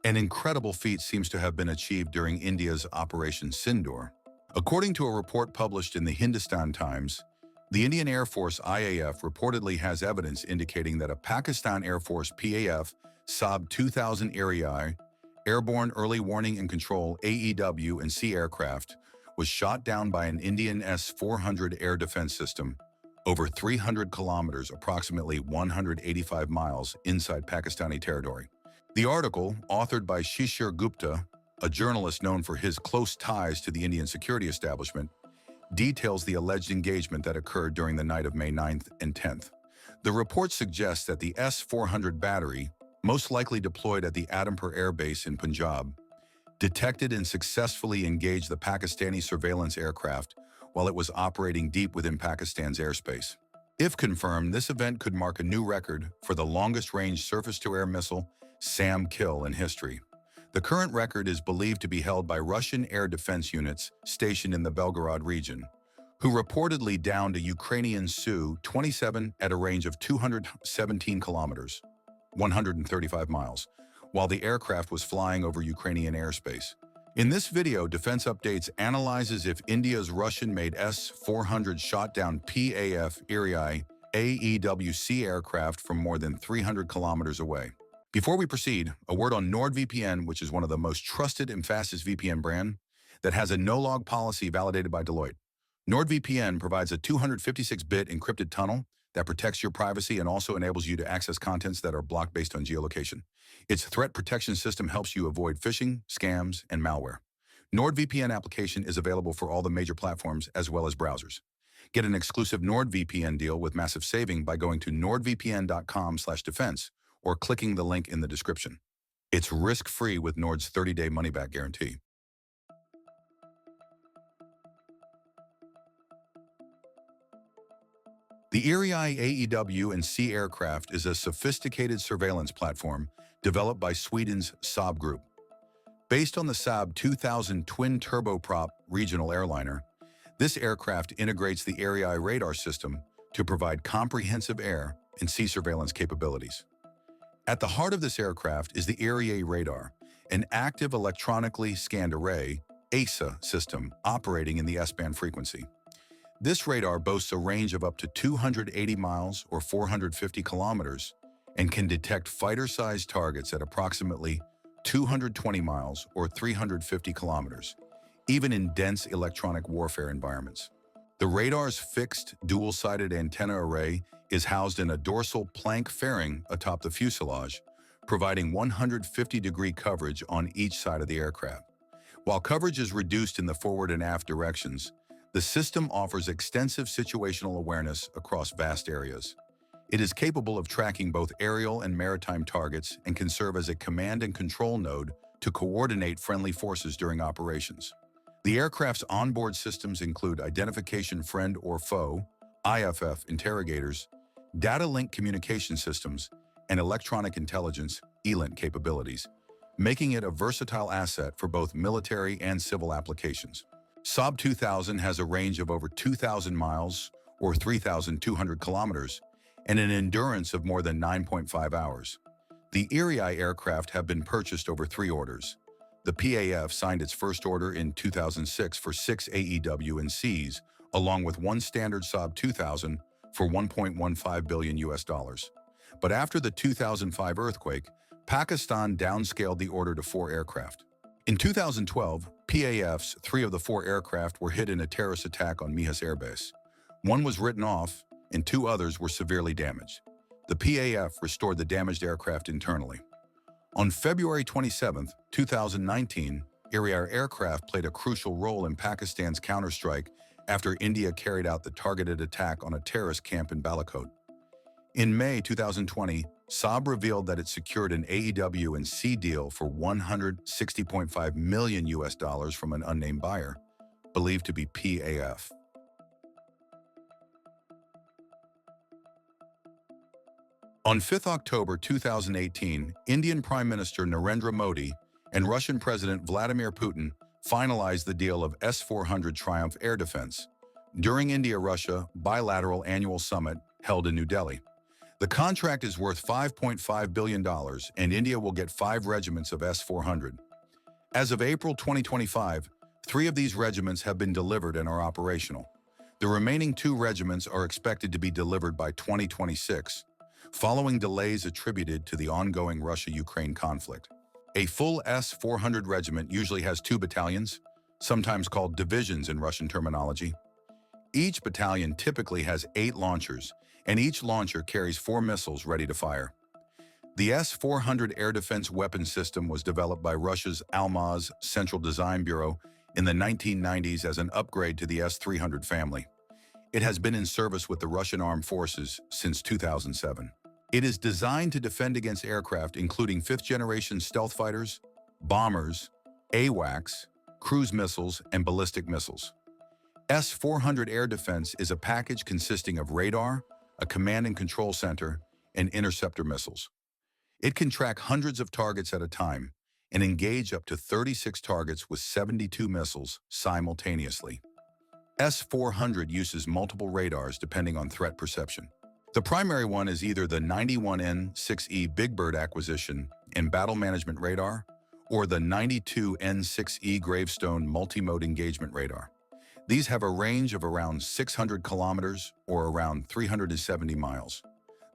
An incredible feat seems to have been achieved during India's Operation Sindoor. According to a report published in the Hindustan Times, the Indian Air Force IAF reportedly has evidence indicating that a Pakistan Air Force PAF Saab 2000 Erieye Airborne Early Warning and Control AEW&C aircraft was shot down by an Indian S-400 air defense system over 300 kilometers, approximately 185 miles inside Pakistani territory. The article, authored by Shishir Gupta, a journalist known for his close ties to the Indian security establishment, details the alleged engagement that occurred during the night of May 9th and 10th. The report suggests that the S-400 battery, most likely deployed at the Adampur Airbase in Punjab, detected and successfully engaged the Pakistani surveillance aircraft while it was operating deep within Pakistan's airspace. If confirmed, this event could mark a new record for the longest-range surface-to-air missile Saab kill in history. The current record is believed to be held by Russian air defense units stationed in the Belgorod region, who reportedly downed a Ukrainian Su-27 at a range of 217 kilometers, 135 miles, while the aircraft was flying over Ukrainian airspace. In this video, Defense Updates analyzes if India's Russian-made S-400 shot down PAF Erieye AEW&C aircraft from more than 300 kilometers away. Before we proceed, a word on NordVPN, which is one of the most trusted and fastest VPN brand that has a no-log policy validated by Deloitte. NordVPN provides a 256-bit encrypted tunnel that protects your privacy and also enables you to access contents that are blocked based on geolocation. Its threat protection system helps you avoid phishing, scams, and malware. NordVPN application is available for all the major platforms as well as browsers. Get an exclusive NordVPN deal with massive saving by going to nordvpn.com/defense or clicking the link in the description. It's risk-free with Nord's 30-day money-back guarantee. The Erieye AEW&C aircraft is a sophisticated surveillance platform developed by Sweden's Saab group. Based on the Saab 2000 twin-turboprop regional airliner, this aircraft integrates the Erieye radar system to provide comprehensive air and sea surveillance capabilities. At the heart of this aircraft is the Erieye radar, an active electronically scanned array (ASA) system operating in the S-band frequency. This radar boasts a range of up to 280 miles or 450 kilometers and can detect fighter-sized targets at approximately 220 miles or 350 kilometers, even in dense electronic warfare environments. The radar's fixed dual-sided antenna array is housed in a dorsal plank fairing atop the fuselage, providing 150-degree coverage on each side of the aircraft. While coverage is reduced in the forward and aft directions, the system offers extensive situational awareness across vast areas. It is capable of tracking both aerial and maritime targets and can serve as a command and control node to coordinate friendly forces during operations. The aircraft's onboard systems include identification friend or foe, IFF interrogators, data link communication systems, and electronic intelligence (ELINT) capabilities, making it a versatile asset for both military and civil applications. Saab 2000 has a range of over 2,000 miles or 3,200 kilometers and an endurance of more than 9.5 hours. The Erieye aircraft have been purchased over 3 orders. The PAF signed its first order in 2006 for 6 AEW&Cs, along with 1 standard Saab 2000 for $1.15 billion. But after the 2005 earthquake, Pakistan downscaled the order to 4 aircraft. In 2012, PAF's 3 of the 4 aircraft were hit in a terrorist attack on Hindustan Airbase. 1 was written off, and 2 others were severely damaged. The PAF restored the damaged aircraft internally. On February 27, 2019, Erieye aircraft played a crucial role in Pakistan's counterstrike after India carried out the targeted attack on a terrorist camp in Balakot. In May 2020, Saab revealed that it secured an AEW&C deal for $160.5 million from an unnamed buyer, believed to be PAF. On 5 October 2018, Indian Prime Minister Narendra Modi and Russian President Vladimir Putin finalized the deal of S-400 Triumph air defense during India-Russia bilateral annual summit held in New Delhi. The contract is worth $5.5 billion, and India will get 5 regiments of S-400. As of April 2025, 3 of these regiments have been delivered and are operational. The remaining 2 regiments are expected to be delivered by 2026, following delays attributed to the ongoing Russia-Ukraine conflict. A full S-400 regiment usually has 2 battalions, sometimes called divisions in Russian terminology. Each battalion typically has 8 launchers, and each launcher carries 4 missiles ready to fire. The S-400 air defense weapon system was developed by Russia's Almaz Central Design Bureau in the 1990s as an upgrade to the S-300 family. It has been in service with the Russian Armed Forces since 2007. It is designed to defend against aircraft including 5th-generation stealth fighters, bombers, AWACS, cruise missiles, and ballistic missiles. S-400 air defense is a package consisting of radar, a command and control center, and interceptor missiles. It can track hundreds of targets at a time and engage up to 36 targets with 72 missiles simultaneously. S-400 uses multiple radars depending on threat perception. The primary one is either the 91N6E Big Bird acquisition and battle management radar or the 92N6E Gravestone multi-mode engagement radar. These have a range of around 600 kilometers or around 370 miles.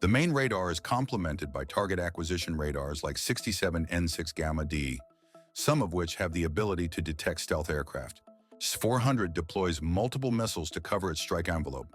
The main radar is complemented by target acquisition radars like 67N6 Gamma D, some of which have the ability to detect stealth aircraft. S-400 deploys multiple missiles to cover its strike envelope.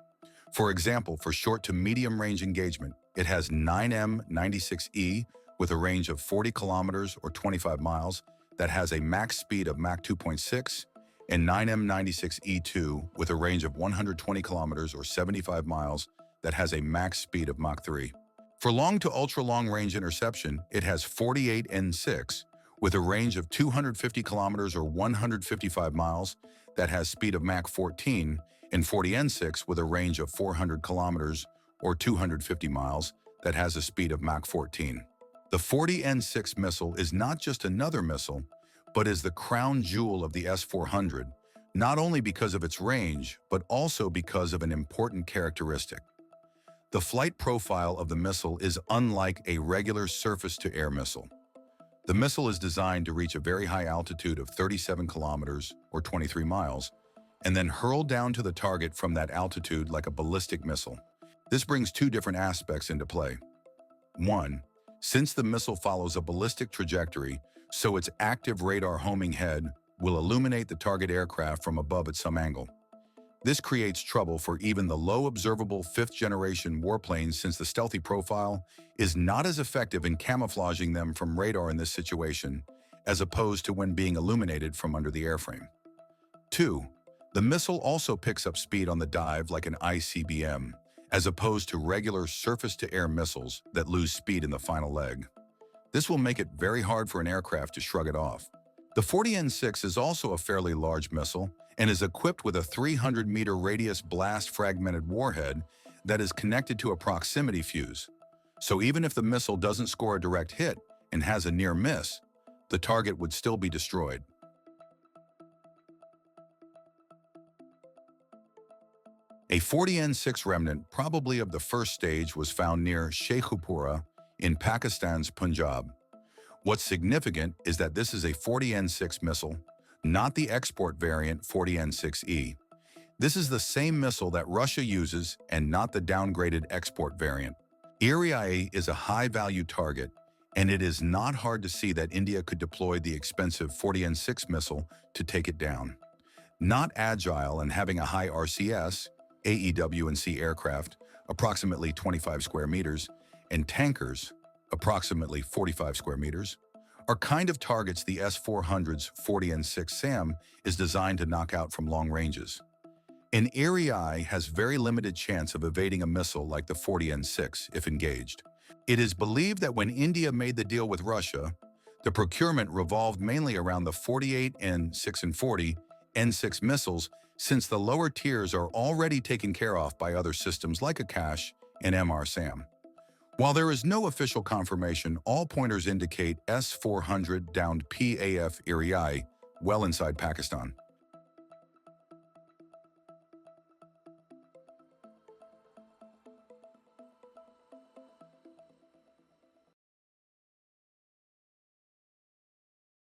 For example, for short to medium-range engagement, it has 9M96E with a range of 40 kilometers or 25 miles that has a max speed of Mach 2.6, and 9M96E2 with a range of 120 kilometers or 75 miles that has a max speed of Mach 3. For long to ultra-long range interception, it has 48N6 with a range of 250 kilometers or 155 miles that has speed of Mach 14, and 40N6 with a range of 400 kilometers or 250 miles that has a speed of Mach 14. The 40N6 missile is not just another missile, but is the crown jewel of the S-400, not only because of its range, but also because of an important characteristic. The flight profile of the missile is unlike a regular surface-to-air missile. The missile is designed to reach a very high altitude of 37 kilometers or 23 miles, and then hurl down to the target from that altitude like a ballistic missile. This brings 2 different aspects into play. 1. Since the missile follows a ballistic trajectory, so its active radar homing head will illuminate the target aircraft from above at some angle. This creates trouble for even the low observable 5th-generation warplanes since the stealthy profile is not as effective in camouflaging them from radar in this situation, as opposed to when being illuminated from under the airframe. 2. The missile also picks up speed on the dive like an ICBM, as opposed to regular surface-to-air missiles that lose speed in the final leg. This will make it very hard for an aircraft to shrug it off. The 40N6 is also a fairly large missile and is equipped with a 300-meter radius blast-fragmented warhead that is connected to a proximity fuse. So even if the missile doesn't score a direct hit and has a near miss, the target would still be destroyed. A 40N6 remnant, probably of the first stage, was found near Sheikhupura in Pakistan's Punjab. What's significant is that this is a 40N6 missile, not the export variant 40N6E. This is the same missile that Russia uses and not the downgraded export variant. Erieye is a high-value target, and it is not hard to see that India could deploy the expensive 40N6 missile to take it down. Not agile and having a high RCS, AEW&C aircraft, approximately 25 square meters, and tankers, approximately 45 square meters, are kind of targets the S-400's 40N6 SAM is designed to knock out from long ranges. An Erieye has very limited chance of evading a missile like the 40N6 if engaged. It is believed that when India made the deal with Russia, the procurement revolved mainly around the 48N6 and 40N6 missiles, since the lower tiers are already taken care of by other systems like Akash and MR-SAM. While there is no official confirmation, all pointers indicate S-400 downed PAF Erieye well inside Pakistan.